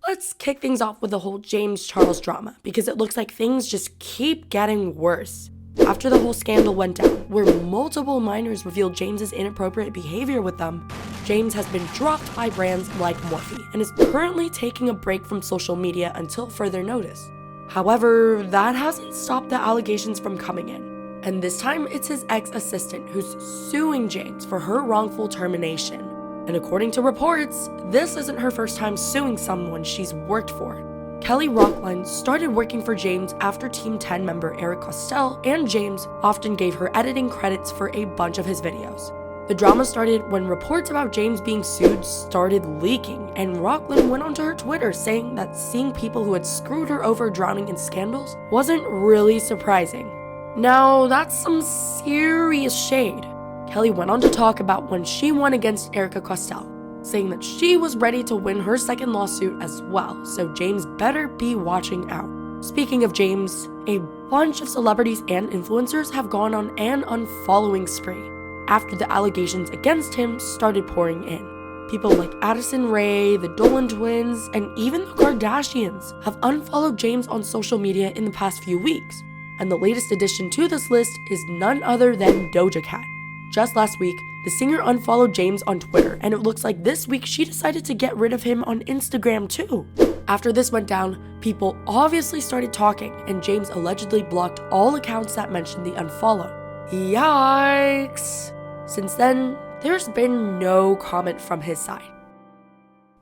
Let's kick things off with the whole James Charles drama, because it looks like things just keep getting worse. After the whole scandal went down, where multiple minors revealed James's inappropriate behavior with them, James has been dropped by brands like Morphe and is currently taking a break from social media until further notice. However, that hasn't stopped the allegations from coming in, and this time it's his ex-assistant who's suing James for her wrongful termination. And according to reports, this isn't her first time suing someone she's worked for. Kelly Rockline started working for James after Team 10 member Eric Costell, and James often gave her editing credits for a bunch of his videos. The drama started when reports about James being sued started leaking, and Rockline went onto her Twitter saying that seeing people who had screwed her over drowning in scandals wasn't really surprising. Now, that's some serious shade. Kelly went on to talk about when she won against Erica Costell, saying that she was ready to win her second lawsuit as well, so James better be watching out. Speaking of James, a bunch of celebrities and influencers have gone on an unfollowing spree after the allegations against him started pouring in. People like Addison Rae, the Dolan twins, and even the Kardashians have unfollowed James on social media in the past few weeks. And the latest addition to this list is none other than Doja Cat. Just last week, the singer unfollowed James on Twitter, and it looks like this week she decided to get rid of him on Instagram too. After this went down, people obviously started talking, and James allegedly blocked all accounts that mentioned the unfollow. Yikes! Since then, there's been no comment from his side.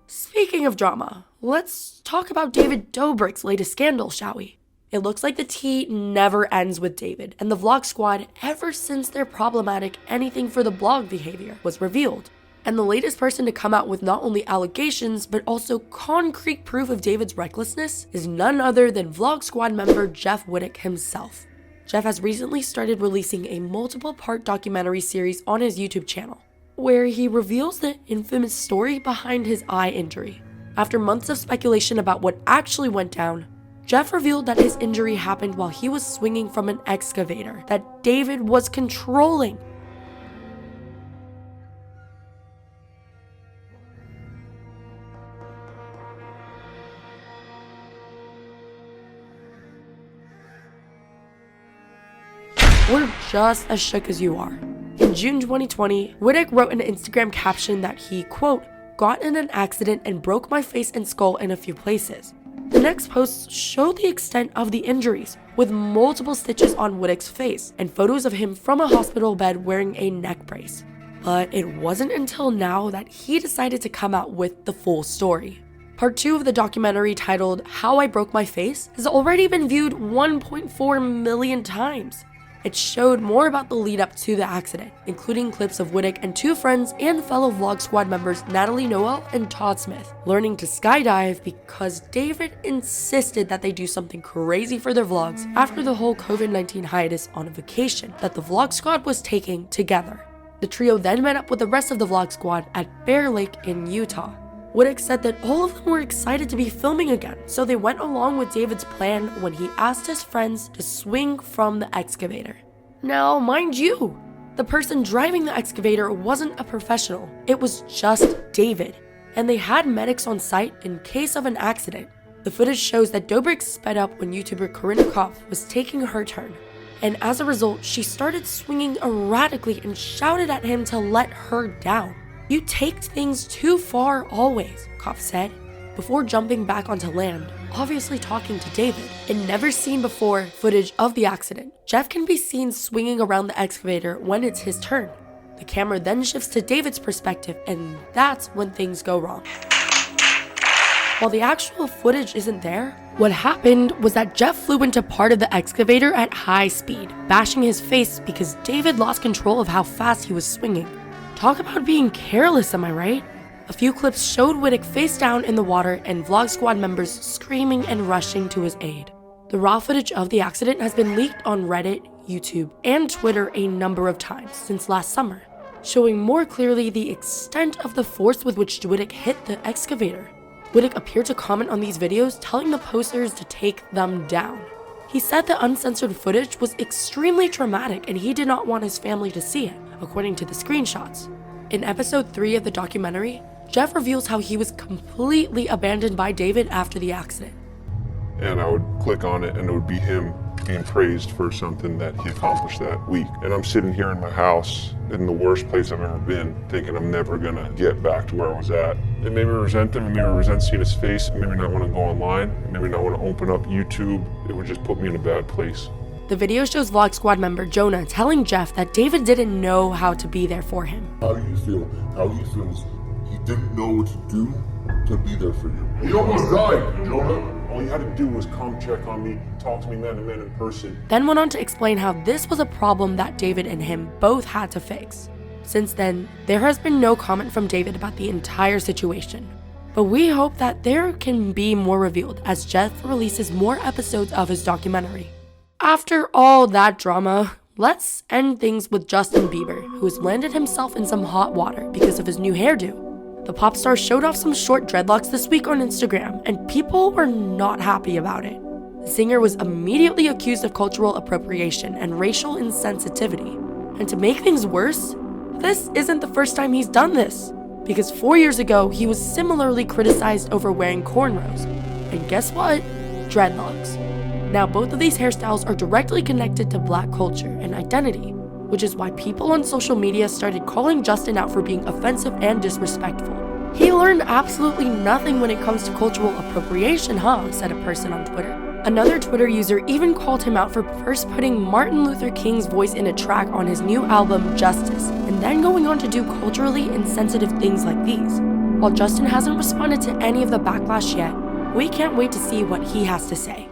Speaking of drama, let's talk about David Dobrik's latest scandal, shall we? It looks like the tea never ends with David and the Vlog Squad ever since their problematic anything for the blog behavior was revealed. And the latest person to come out with not only allegations but also concrete proof of David's recklessness is none other than Vlog Squad member Jeff Wittek himself. Jeff has recently started releasing a multiple-part documentary series on his YouTube channel, where he reveals the infamous story behind his eye injury. After months of speculation about what actually went down, Jeff revealed that his injury happened while he was swinging from an excavator that David was controlling. We're just as shook as you are. In June 2020, Whittek wrote an Instagram caption that he, quote, got in an accident and broke my face and skull in a few places. The next post showed the extent of the injuries, with multiple stitches on Whittek's face and photos of him from a hospital bed wearing a neck brace. But it wasn't until now that he decided to come out with the full story. Part 2 of the documentary, titled How I Broke My Face, has already been viewed 1.4 million times. It showed more about the lead up to the accident, including clips of Whittek and two friends and fellow Vlog Squad members Natalie Noel and Todd Smith learning to skydive because David insisted that they do something crazy for their vlogs after the whole COVID-19 hiatus on a vacation that the Vlog Squad was taking together. The trio then met up with the rest of the Vlog Squad at Bear Lake in Utah. Whittek said that all of them were excited to be filming again, so they went along with David's plan when he asked his friends to swing from the excavator. Now, mind you, the person driving the excavator wasn't a professional, it was just David, and they had medics on site in case of an accident. The footage shows that Dobrik sped up when YouTuber Corinna Kopf was taking her turn, and as a result, she started swinging erratically and shouted at him to let her down. "You take things too far always," Kopf said, before jumping back onto land, obviously talking to David. In never seen before footage of the accident, Jeff can be seen swinging around the excavator when it's his turn. The camera then shifts to David's perspective, and that's when things go wrong. While the actual footage isn't there, what happened was that Jeff flew into part of the excavator at high speed, bashing his face because David lost control of how fast he was swinging. Talk about being careless, am I right? A few clips showed Whittek face down in the water and Vlog Squad members screaming and rushing to his aid. The raw footage of the accident has been leaked on Reddit, YouTube, and Twitter a number of times since last summer, showing more clearly the extent of the force with which Whittek hit the excavator. Whittek appeared to comment on these videos, telling the posters to take them down. He said the uncensored footage was extremely traumatic and he did not want his family to see it, according to the screenshots. In episode 3 of the documentary, Jeff reveals how he was completely abandoned by David after the accident. And I would click on it and it would be him being praised for something that he accomplished that week. And I'm sitting here in my house in the worst place I've ever been, thinking I'm never gonna get back to where I was at. It made me resent him, it made me resent seeing his face, it made me not wanna go online, it made me not wanna open up YouTube. It would just put me in a bad place. The video shows Vlog Squad member Jonah telling Jeff that David didn't know how to be there for him. How do you feel? How he feels he didn't know what to do to be there for you. He almost died, Jonah. All he had to do was come check on me, talk to me man to man in person. Then went on to explain how this was a problem that David and him both had to fix. Since then, there has been no comment from David about the entire situation. But we hope that there can be more revealed as Jeff releases more episodes of his documentary. After all that drama, let's end things with Justin Bieber, who has landed himself in some hot water because of his new hairdo. The pop star showed off some short dreadlocks this week on Instagram, and people were not happy about it. The singer was immediately accused of cultural appropriation and racial insensitivity. And to make things worse, this isn't the first time he's done this, because 4 years ago, he was similarly criticized over wearing cornrows. And guess what? Dreadlocks. Now, both of these hairstyles are directly connected to Black culture and identity, which is why people on social media started calling Justin out for being offensive and disrespectful. He learned absolutely nothing when it comes to cultural appropriation, huh? Said a person on Twitter. Another Twitter user even called him out for first putting Martin Luther King's voice in a track on his new album, Justice, and then going on to do culturally insensitive things like these. While Justin hasn't responded to any of the backlash yet, we can't wait to see what he has to say.